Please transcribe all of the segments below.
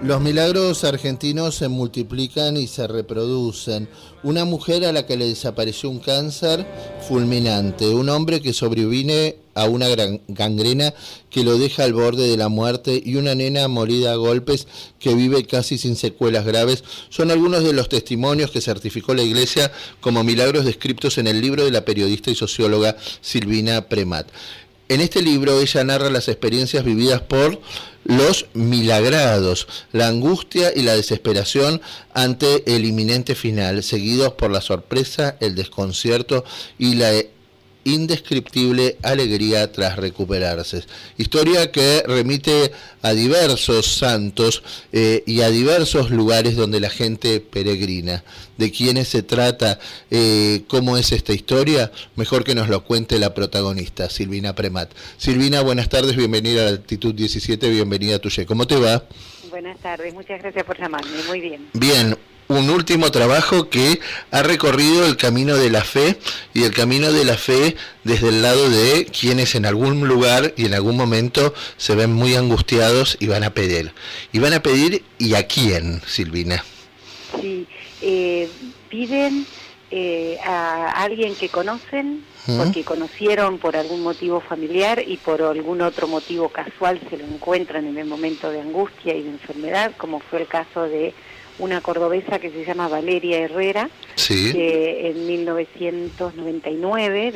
Los milagros argentinos se multiplican y se reproducen. Una mujer a la que le desapareció un cáncer fulminante. Un hombre que sobrevive a una gangrena que lo deja al borde de la muerte. Y una nena molida a golpes que vive casi sin secuelas graves. Son algunos de los testimonios que certificó la Iglesia como milagros descritos en el libro de la periodista y socióloga Silvina Premat. En este libro ella narra las experiencias vividas por los milagrados, la angustia y la desesperación ante el inminente final, seguidos por la sorpresa, el desconcierto y la indescriptible alegría tras recuperarse. Historia que remite a diversos santos y a diversos lugares donde la gente peregrina. ¿De quiénes se trata? ¿Cómo es esta historia? Mejor que nos lo cuente la protagonista, Silvina Premat. Silvina, buenas tardes, bienvenida a Altitud 17, bienvenida a Tuye. ¿Cómo te va? Buenas tardes, muchas gracias por llamarme, muy bien. Bien. Un último trabajo que ha recorrido el camino de la fe, y el camino de la fe desde el lado de quienes en algún lugar y en algún momento se ven muy angustiados y van a pedir. ¿Y van a pedir y a quién, Silvina? Sí, piden a alguien que conocen, porque conocieron por algún motivo familiar y por algún otro motivo casual se lo encuentran en el momento de angustia y de enfermedad, como fue el caso de una cordobesa que se llama Valeria Herrera, sí, que en 1999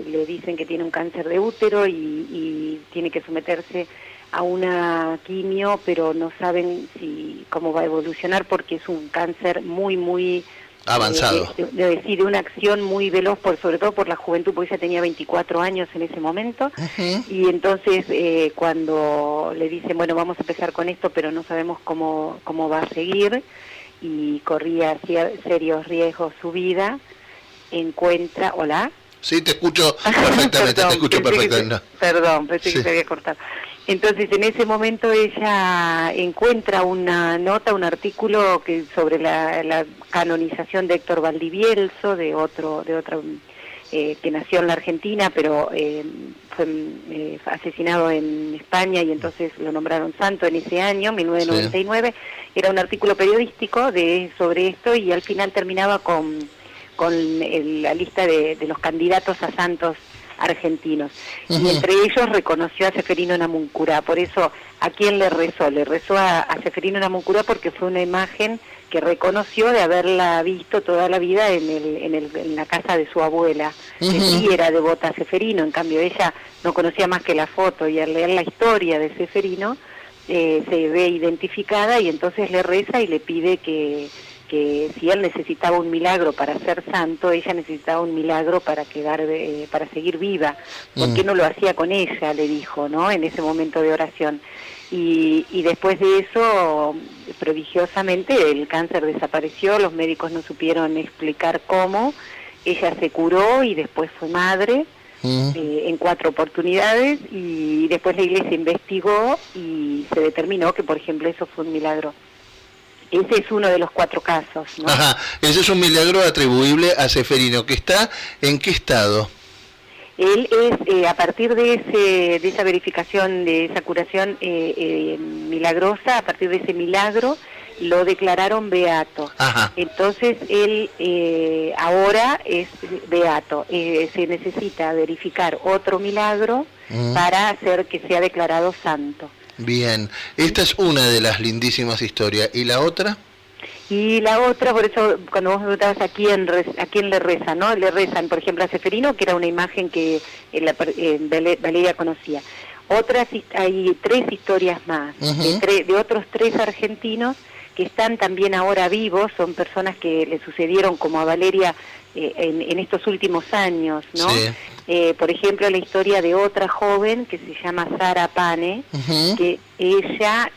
le dicen que tiene un cáncer de útero y tiene que someterse a una quimio, pero no saben cómo va a evolucionar porque es un cáncer muy avanzado. De una acción muy veloz, sobre todo por la juventud, porque ella tenía 24 años en ese momento, y entonces cuando le dicen, bueno, vamos a empezar con esto, pero no sabemos cómo va a seguir, y corría serios riesgos su vida, encuentra... ¿Hola? Sí, te escucho perfectamente, Perdón, te escucho perfectamente. Perdón, pensé que se había cortado. Entonces, en ese momento ella encuentra una nota, un artículo sobre la canonización de Héctor Valdivielso, de otra que nació en la Argentina, pero fue asesinado en España y entonces lo nombraron santo en ese año, 1999. Sí. Era un artículo periodístico sobre esto y al final terminaba con la lista de los candidatos a santos argentinos. Y entre ellos reconoció a Ceferino Namuncurá. Por eso, ¿a quién le rezó? Le rezó a Ceferino Namuncurá porque fue una imagen que reconoció de haberla visto toda la vida en la casa de su abuela, que sí era devota a Ceferino. En cambio ella no conocía más que la foto, y al leer la historia de Ceferino se ve identificada y entonces le reza y le pide que si él necesitaba un milagro para ser santo, ella necesitaba un milagro para para seguir viva. ¿Por qué no lo hacía con ella?, le dijo, ¿no?, en ese momento de oración. Y después de eso, prodigiosamente, el cáncer desapareció, los médicos no supieron explicar cómo, ella se curó y después fue madre en 4 oportunidades, y después la Iglesia investigó y se determinó que, por ejemplo, eso fue un milagro. Ese es uno de los 4 casos, ¿no? Ajá, ese es un milagro atribuible a Ceferino, que está ¿en qué estado? Él es, a partir de esa verificación, de esa curación milagrosa, a partir de ese milagro, lo declararon beato. Ajá. Entonces, él ahora es beato. Se necesita verificar otro milagro para hacer que sea declarado santo. Bien, esta es una de las lindísimas historias. ¿Y la otra? Y la otra, por eso cuando vos me preguntabas a quién le rezan, ¿no? Le rezan, por ejemplo, a Ceferino, que era una imagen que Valeria conocía. Hay 3 historias más, de otros 3 argentinos que están también ahora vivos, son personas que le sucedieron como a Valeria en estos últimos años, ¿no? Sí. Por ejemplo, la historia de otra joven que se llama Sara Pane, que ella,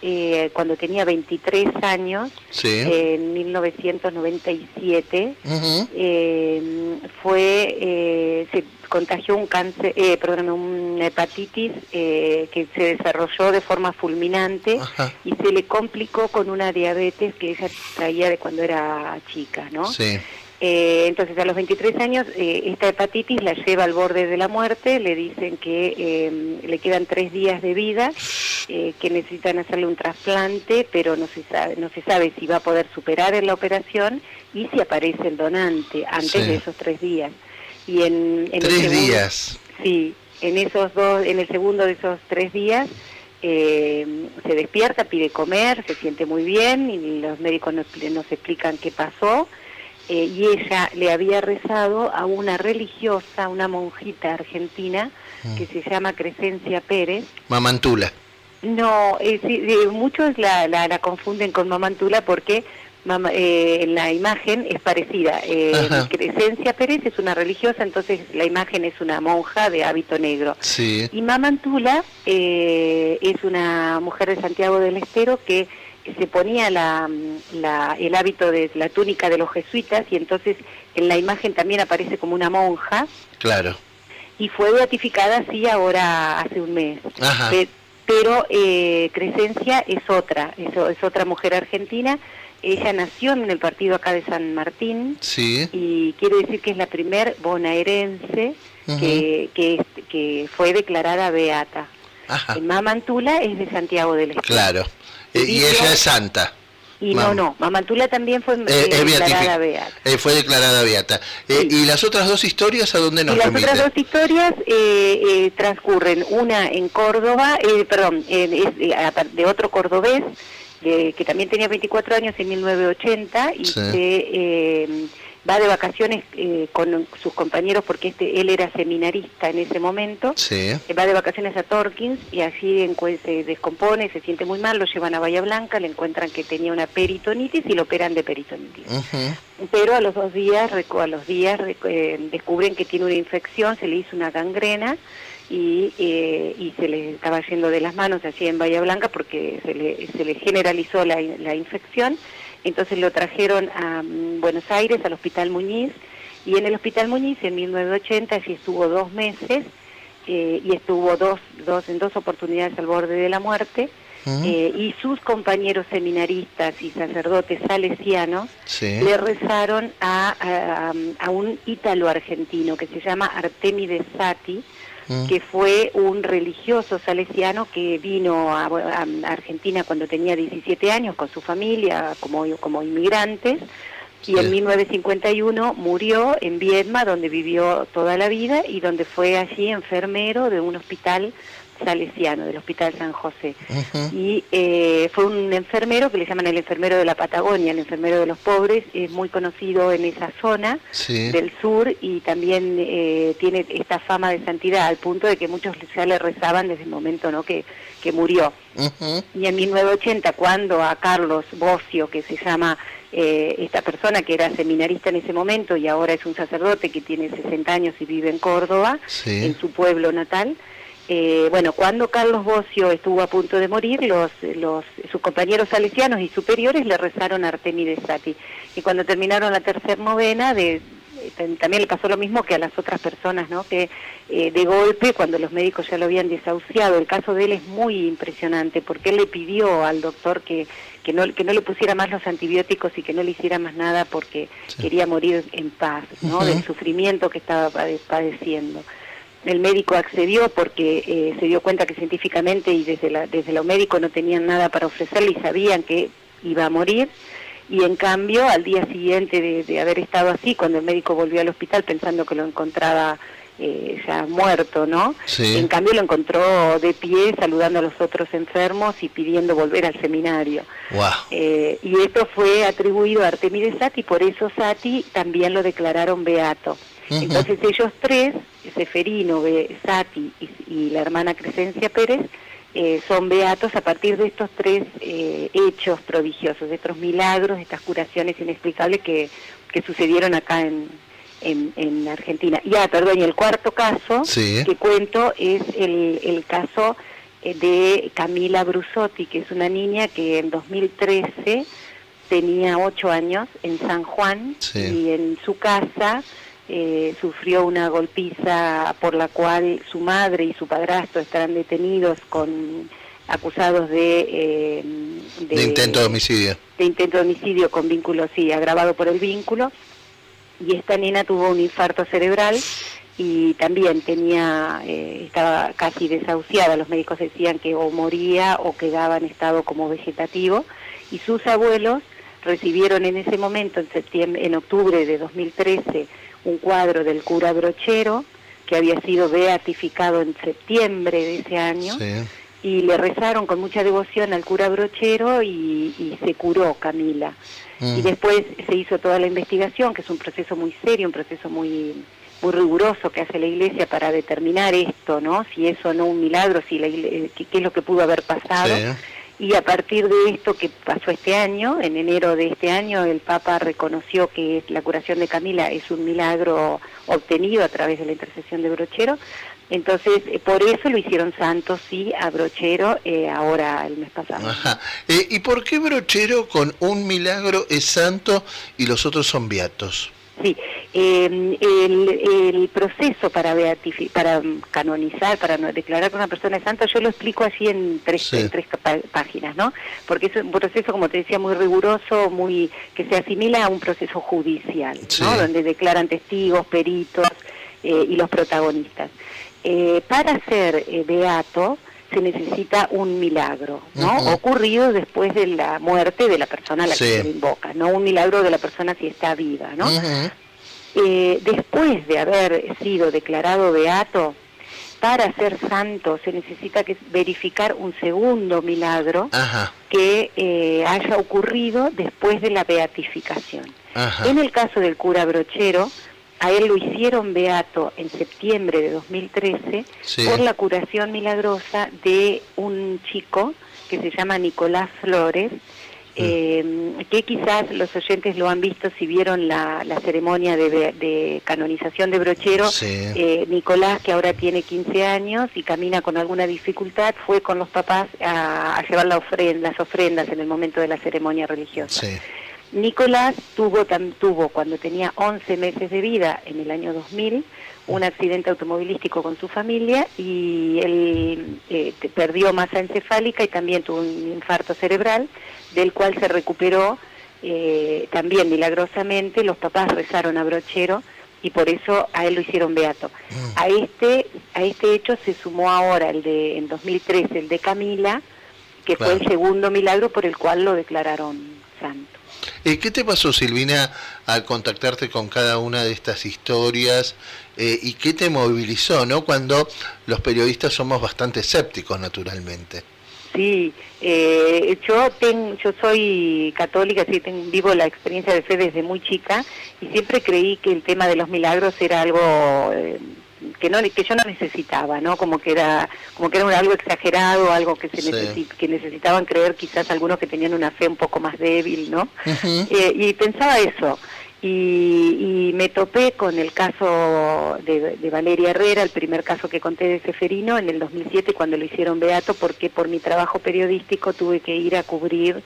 cuando tenía 23 años, en 1997, se contagió un cáncer, una hepatitis que se desarrolló de forma fulminante y se le complicó con una diabetes que ella traía de cuando era chica, ¿no? Sí. Entonces, a los 23 años, esta hepatitis la lleva al borde de la muerte, le dicen que le quedan 3 días de vida, que necesitan hacerle un trasplante, pero no se sabe si va a poder superar en la operación y si aparece el donante antes de esos 3 días. Y en 3 días. Sí, en el segundo de esos 3 días, se despierta, pide comer, se siente muy bien y los médicos nos explican qué pasó. Y ella le había rezado a una religiosa, una monjita argentina, que se llama Crescencia Pérez. Mamantula. No, muchos la confunden con Mamantula porque en la imagen es parecida. Crescencia Pérez es una religiosa, entonces la imagen es una monja de hábito negro. Sí. Y Mamantula es una mujer de Santiago del Estero que se ponía el hábito de la túnica de los jesuitas y entonces en la imagen también aparece como una monja. Claro. Y fue beatificada así ahora hace un mes. Ajá. Pero Crescencia es otra mujer argentina. Ella nació en el partido acá de San Martín. Sí. Y quiere decir que es la primer bonaerense que fue declarada beata. Ajá. Mamantula es de Santiago del Estero. Claro. Y ella es santa. Y Mamantula también fue declarada beata. Fue declarada beata. Sí. ¿Y las otras 2 historias a dónde nos remiten? Las otras 2 historias transcurren, una en Córdoba, de otro cordobés, que también tenía 24 años en 1980, y se va de vacaciones con sus compañeros, porque él era seminarista en ese momento. Sí. Va de vacaciones a Torkins y allí se descompone, se siente muy mal, lo llevan a Bahía Blanca, le encuentran que tenía una peritonitis y lo operan de peritonitis. Pero a los 2 días, descubren que tiene una infección, se le hizo una gangrena y se le estaba yendo de las manos allí en Bahía Blanca porque se le generalizó la infección. Entonces lo trajeron a Buenos Aires, al Hospital Muñiz, y en el Hospital Muñiz en 1980 allí estuvo 2 meses, y estuvo en 2 oportunidades al borde de la muerte, y sus compañeros seminaristas y sacerdotes salesianos le rezaron a un ítalo argentino que se llama Artemides Sati, que fue un religioso salesiano que vino a Argentina cuando tenía 17 años con su familia como inmigrantes, y en 1951 murió en Viedma, donde vivió toda la vida y donde fue allí enfermero de un hospital salesiano, del Hospital San José. Y fue un enfermero que le llaman el enfermero de la Patagonia, el enfermero de los pobres, es muy conocido en esa zona del sur, y también tiene esta fama de santidad, al punto de que muchos ya le rezaban desde el momento que murió. Y en 1980, cuando a Carlos Bocio, que se llama esta persona que era seminarista en ese momento y ahora es un sacerdote que tiene 60 años y vive en Córdoba, en su pueblo natal, cuando Carlos Bocio estuvo a punto de morir, sus compañeros salesianos y superiores le rezaron a Artemides Sati. Y cuando terminaron la tercera novena, también le pasó lo mismo que a las otras personas, ¿no? Que de golpe, cuando los médicos ya lo habían desahuciado, el caso de él es muy impresionante, porque él le pidió al doctor que no le pusiera más los antibióticos y que no le hiciera más nada porque quería morir en paz, ¿no? Del sufrimiento que estaba padeciendo. El médico accedió porque se dio cuenta que científicamente y desde lo médico no tenían nada para ofrecerle y sabían que iba a morir, y en cambio al día siguiente de haber estado así, cuando el médico volvió al hospital pensando que lo encontraba ya muerto, ¿no? En cambio lo encontró de pie saludando a los otros enfermos y pidiendo volver al seminario. Y esto fue atribuido a Artemides Sati, por eso Sati también lo declararon beato. Entonces ellos 3, Seferino, Sati y la hermana Crescencia Pérez, son beatos a partir de estos 3 hechos prodigiosos, de estos milagros, de estas curaciones inexplicables que sucedieron acá en Argentina. Y el cuarto caso que cuento es el caso de Camila Brusotti, que es una niña que en 2013 tenía 8 años en San Juan, y en su casa sufrió una golpiza por la cual su madre y su padrastro estarán detenidos acusados de intento de homicidio. De intento de homicidio con vínculo, agravado por el vínculo. y esta nena tuvo un infarto cerebral y también estaba casi desahuciada. Los médicos decían que o moría o quedaba en estado como vegetativo, y sus abuelos recibieron en ese momento, en octubre de 2013, un cuadro del cura Brochero, que había sido beatificado en septiembre de ese año, Sí. y le rezaron con mucha devoción al cura Brochero y se curó Camila. Y después se hizo toda la investigación, que es un proceso muy serio, un proceso muy riguroso que hace la Iglesia para determinar esto, ¿no? Si es o no un milagro, si qué es lo que pudo haber pasado. Sí. Y a partir de esto que pasó este año, en enero de este año, el Papa reconoció que la curación de Camila es un milagro obtenido a través de la intercesión de Brochero. Entonces, por eso lo hicieron santo, sí, a Brochero, ahora el mes pasado. Ajá. ¿Y por qué Brochero con un milagro es santo y los otros son beatos? Sí, el proceso para canonizar, para declarar que una persona es santa, yo lo explico así en tres páginas, ¿no? Porque es un proceso, como te decía, muy riguroso, que se asimila a un proceso judicial, ¿no? Donde declaran testigos, peritos y los protagonistas. Para ser beato se necesita un milagro, ¿no? Ocurrido después de la muerte de la persona a la que se invoca, no un milagro de la persona si está viva, ¿no? Después de haber sido declarado beato, para ser santo se necesita verificar un segundo milagro que haya ocurrido después de la beatificación. En el caso del cura Brochero, a él lo hicieron beato en septiembre de 2013 por la curación milagrosa de un chico que se llama Nicolás Flores, que quizás los oyentes lo han visto si vieron la ceremonia de canonización de Brochero. Nicolás, que ahora tiene 15 años y camina con alguna dificultad, fue con los papás a llevar las ofrendas en el momento de la ceremonia religiosa. Nicolás tuvo cuando tenía 11 meses de vida, en el año 2000, un accidente automovilístico con su familia, y él perdió masa encefálica y también tuvo un infarto cerebral, del cual se recuperó también milagrosamente. Los papás rezaron a Brochero y por eso a él lo hicieron beato. A este hecho se sumó ahora en 2013 el de Camila, que fue el segundo milagro por el cual lo declararon santo. ¿Qué te pasó, Silvina, al contactarte con cada una de estas historias? ¿Y qué te movilizó, no? Cuando los periodistas somos bastante escépticos, naturalmente. Sí, yo soy católica, sí, vivo la experiencia de fe desde muy chica, y siempre creí que el tema de los milagros era algo que yo no necesitaba, ¿no? Como que era algo exagerado, algo que que necesitaban creer quizás algunos que tenían una fe un poco más débil, ¿no? Y pensaba eso. Y me topé con el caso de Valeria Herrera, el primer caso que conté de Ceferino, en el 2007, cuando lo hicieron beato, porque por mi trabajo periodístico tuve que ir a cubrir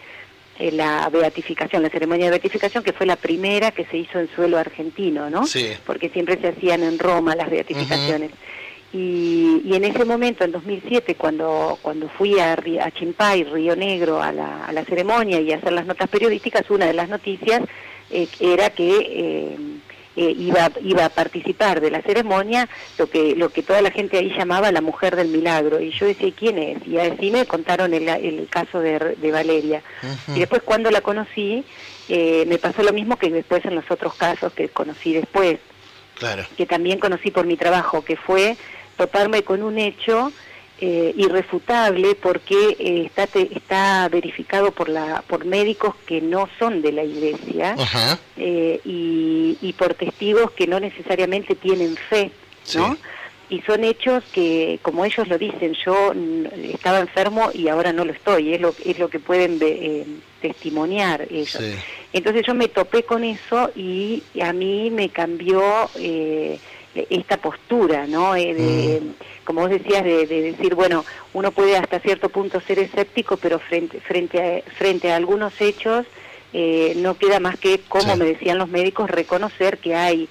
la beatificación, la ceremonia de beatificación, que fue la primera que se hizo en suelo argentino, ¿no? Porque siempre se hacían en Roma las beatificaciones. Y en ese momento, en 2007, cuando fui a Chimpay, Río Negro, a la ceremonia y a hacer las notas periodísticas, una de las noticias era que iba a participar de la ceremonia lo que toda la gente ahí llamaba la mujer del milagro. Y yo decía, ¿quién es? Y así me contaron el caso de Valeria. Y después, cuando la conocí, me pasó lo mismo que después en los otros casos que conocí después, que también conocí por mi trabajo, que fue toparme con un hecho irrefutable, porque está verificado por médicos que no son de la Iglesia, y por testigos que no necesariamente tienen fe, ¿no? Y son hechos que, como ellos lo dicen, yo estaba enfermo y ahora no lo estoy, es lo que pueden testimoniar ellos. Entonces yo me topé con eso y a mí me cambió esta postura, ¿no? Como vos decías, de decir, bueno, uno puede hasta cierto punto ser escéptico, pero frente a algunos hechos no queda más que, como me decían los médicos, reconocer que hay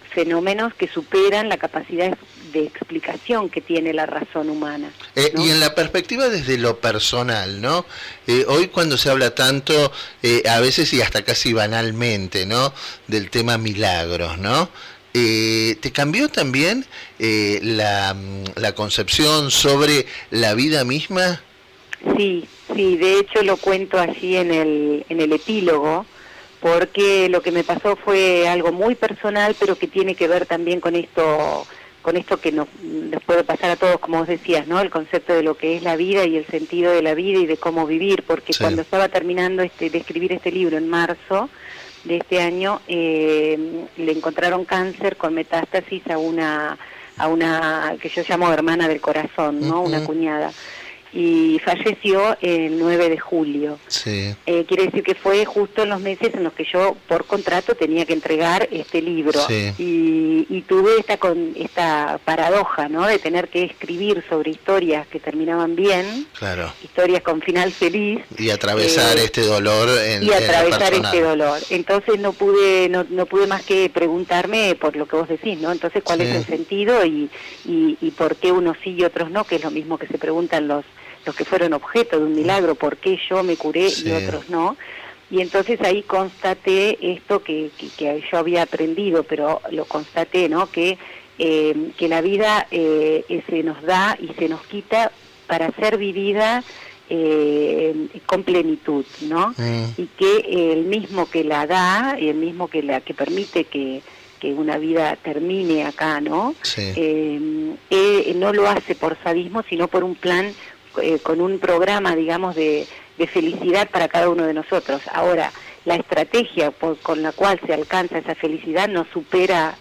fenómenos que superan la capacidad de explicación que tiene la razón humana, ¿no? Y en la perspectiva desde lo personal, ¿no? Hoy cuando se habla tanto, a veces y hasta casi banalmente, ¿no? Del tema milagros, ¿no? ¿Te cambió también la concepción sobre la vida misma? Sí, de hecho lo cuento allí en el epílogo, porque lo que me pasó fue algo muy personal, pero que tiene que ver también con esto que nos puede pasar a todos, como vos decías, ¿no? El concepto de lo que es la vida y el sentido de la vida y de cómo vivir, porque Sí. cuando estaba terminando de escribir este libro en marzo de este año, le encontraron cáncer con metástasis a una que yo llamo hermana del corazón, ¿no? Una cuñada. Y falleció el 9 de julio. Sí. Quiere decir que fue justo en los meses en los que yo, por contrato, tenía que entregar este libro. Sí. Y tuve esta paradoja, ¿no? De tener que escribir sobre historias que terminaban bien, Claro. historias con final feliz. Y atravesar este dolor en Y atravesar en lo este dolor. Entonces no pude más que preguntarme por lo que vos decís, ¿no? Entonces, ¿cuál Sí. es el sentido y por qué unos sí y otros no? Que es lo mismo que se preguntan los que fueron objeto de un milagro, ¿por qué yo me curé Sí. y otros no? Y entonces ahí constaté esto que yo había aprendido, pero lo constaté, ¿no? Que la vida se nos da y se nos quita para ser vivida con plenitud, ¿no? Y que el mismo que la da y el mismo que permite que una vida termine acá, ¿no? Sí. No lo hace por sadismo, sino por un plan, con un programa, digamos, de felicidad para cada uno de nosotros. Ahora, la estrategia con la cual se alcanza esa felicidad no supera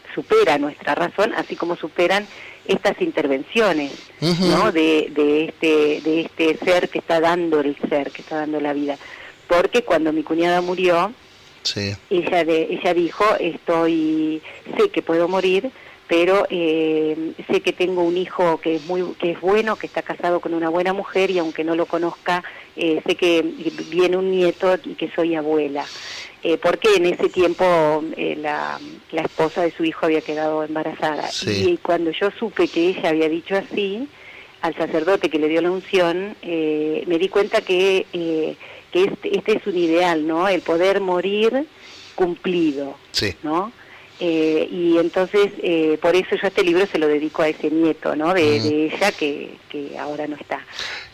nuestra razón, así como superan estas intervenciones, ¿no? de este ser que está dando la vida. Porque cuando mi cuñada murió, Sí. ella dijo, sé que puedo morir, pero sé que tengo un hijo que es bueno, que está casado con una buena mujer, y aunque no lo conozca, sé que viene un nieto y que soy abuela. Porque en ese tiempo la esposa de su hijo había quedado embarazada. Sí. Y cuando yo supe que ella había dicho así, al sacerdote que le dio la unción, me di cuenta que este es un ideal, ¿no? El poder morir cumplido, Sí. ¿no? Y entonces, por eso yo este libro se lo dedico a ese nieto, ¿no? De ella que ahora no está.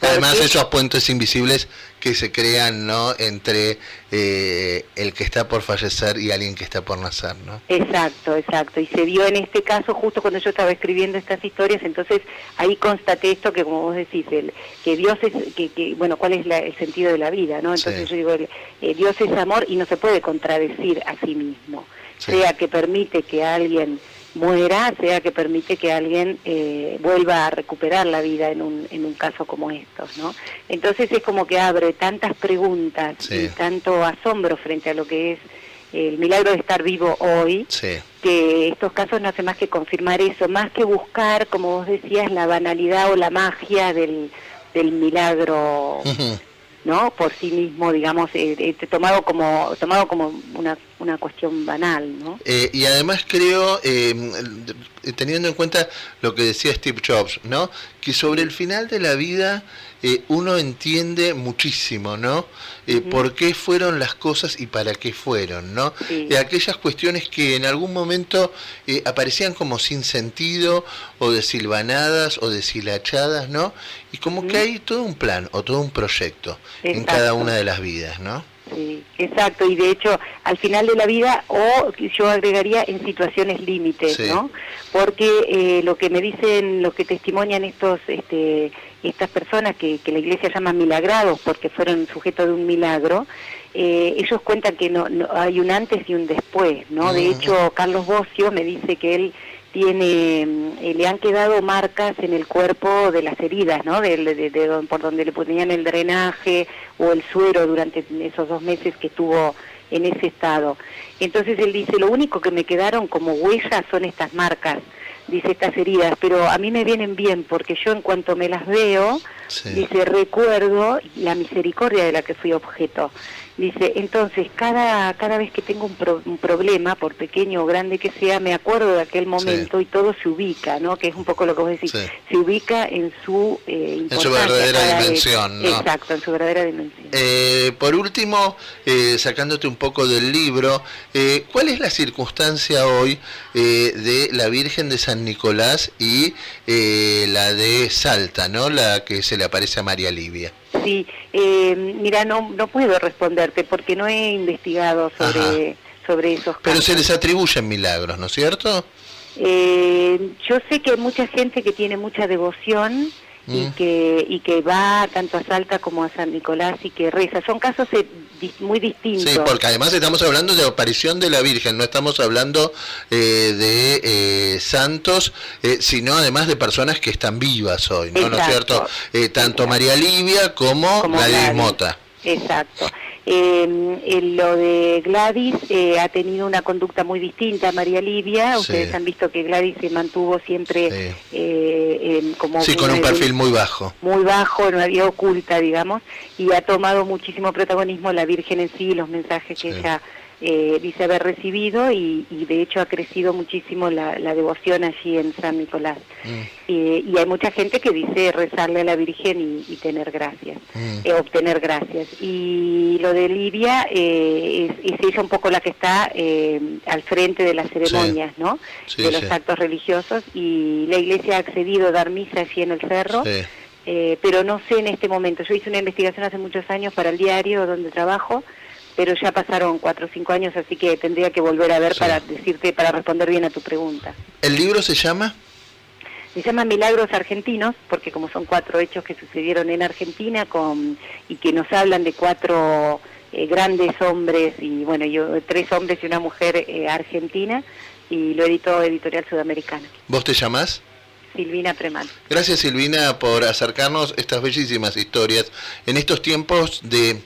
Además, Porque esos puentes invisibles que se crean, ¿no? Entre el que está por fallecer y alguien que está por nacer, ¿no? Exacto. Y se dio en este caso justo cuando yo estaba escribiendo estas historias, entonces ahí constaté esto que, como vos decís, que Dios es, bueno, ¿cuál es el sentido de la vida, no? Entonces Sí. yo digo, Dios es amor y no se puede contradecir a sí mismo. Sí. Sea que permite que alguien muera, sea que permite que alguien vuelva a recuperar la vida en un caso como estos, ¿no? Entonces es como que abre tantas preguntas Sí. y tanto asombro frente a lo que es el milagro de estar vivo hoy, Sí. que estos casos no hacen más que confirmar eso, más que buscar, como vos decías, la banalidad o la magia del milagro, ¿no? Por sí mismo, digamos, tomado como una cuestión banal, ¿no? Y además creo, teniendo en cuenta lo que decía Steve Jobs, ¿no? Que sobre el final de la vida uno entiende muchísimo, ¿no? Por qué fueron las cosas y para qué fueron, ¿no? Sí. Aquellas cuestiones que en algún momento aparecían como sin sentido, o desilvanadas, o deshilachadas, ¿no? Y como que hay todo un plan o todo un proyecto en cada una de las vidas, ¿no? Sí, exacto, y de hecho al final de la vida, o yo agregaría en situaciones límites, Sí. ¿no? Porque lo que me dicen, lo que testimonian estas personas que la Iglesia llama milagrados, porque fueron sujetos de un milagro, ellos cuentan que no hay un antes y un después, ¿no? De hecho, Carlos Bocio me dice que él le han quedado marcas en el cuerpo de las heridas, ¿no? Por donde le ponían el drenaje o el suero durante esos 2 meses que estuvo en ese estado. Entonces él dice, lo único que me quedaron como huellas son estas marcas, dice, estas heridas, pero a mí me vienen bien porque yo en cuanto me las veo, Sí. dice, recuerdo la misericordia de la que fui objeto. Dice, entonces, cada vez que tengo un problema, por pequeño o grande que sea, me acuerdo de aquel momento, sí, y todo se ubica, ¿no? Que es un poco lo que vos decís, sí, se ubica en su en su verdadera dimensión, ¿no? Exacto, en su verdadera dimensión. Por último, sacándote un poco del libro, ¿cuál es la circunstancia hoy de la Virgen de San Nicolás y la de Salta, ¿no? La que se le aparece a María Livia? Sí, mira, no puedo responderte porque no he investigado sobre esos casos. Pero se les atribuyen milagros, ¿no es cierto? Yo sé que hay mucha gente que tiene mucha devoción y que va tanto a Salta como a San Nicolás y que reza. Son casos muy distintos. Sí, porque además estamos hablando de aparición de la Virgen, no estamos hablando de santos, sino además de personas que están vivas hoy, ¿no? ¿No es cierto? Tanto María Livia como Gladys Mota. Exacto. Lo de Gladys ha tenido una conducta muy distinta a María Livia. Ustedes han visto que Gladys se mantuvo siempre como... Sí, con un perfil muy bajo. Muy bajo, no había oculta, digamos, y ha tomado muchísimo protagonismo la Virgen en sí, los mensajes que ella dice haber recibido y de hecho ha crecido muchísimo la devoción allí en San Nicolás. Y hay mucha gente que dice rezarle a la Virgen y tener gracias, obtener gracias. Y lo de Livia es ella un poco la que está al frente de las ceremonias, ¿no? De los actos religiosos, y la Iglesia ha accedido a dar misa allí en el cerro. Pero no sé en este momento. Yo hice una investigación hace muchos años para el diario donde trabajo, pero ya pasaron 4 o 5 años, así que tendría que volver a ver para responder bien a tu pregunta. ¿El libro se llama? Se llama Milagros Argentinos, porque como son 4 hechos que sucedieron en Argentina y que nos hablan de 4 grandes hombres, y bueno, 3 hombres y una mujer argentina, y lo editó Editorial Sudamericana. ¿Vos te llamás? Silvina Premat. Gracias, Silvina, por acercarnos estas bellísimas historias en estos tiempos de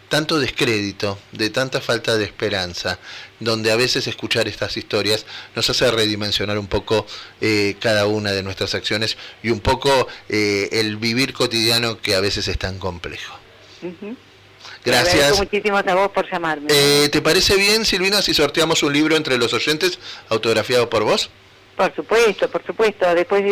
tanto descrédito, de tanta falta de esperanza, donde a veces escuchar estas historias nos hace redimensionar un poco cada una de nuestras acciones y un poco el vivir cotidiano que a veces es tan complejo. Gracias. Te agradezco muchísimo a vos por llamarme. ¿Te parece bien, Silvina, si sorteamos un libro entre los oyentes autografiado por vos? Por supuesto. Después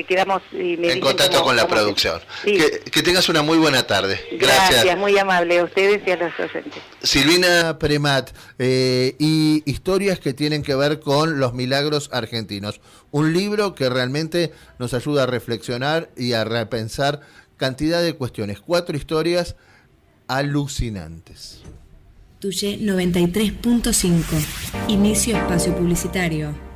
quedamos en contacto con la producción. Sí. Que tengas una muy buena tarde. Gracias, muy amable a ustedes y a los oyentes. Silvina Premat, y historias que tienen que ver con los milagros argentinos. Un libro que realmente nos ayuda a reflexionar y a repensar cantidad de cuestiones. 4 historias alucinantes. Tuye 93.5. Inicio espacio publicitario.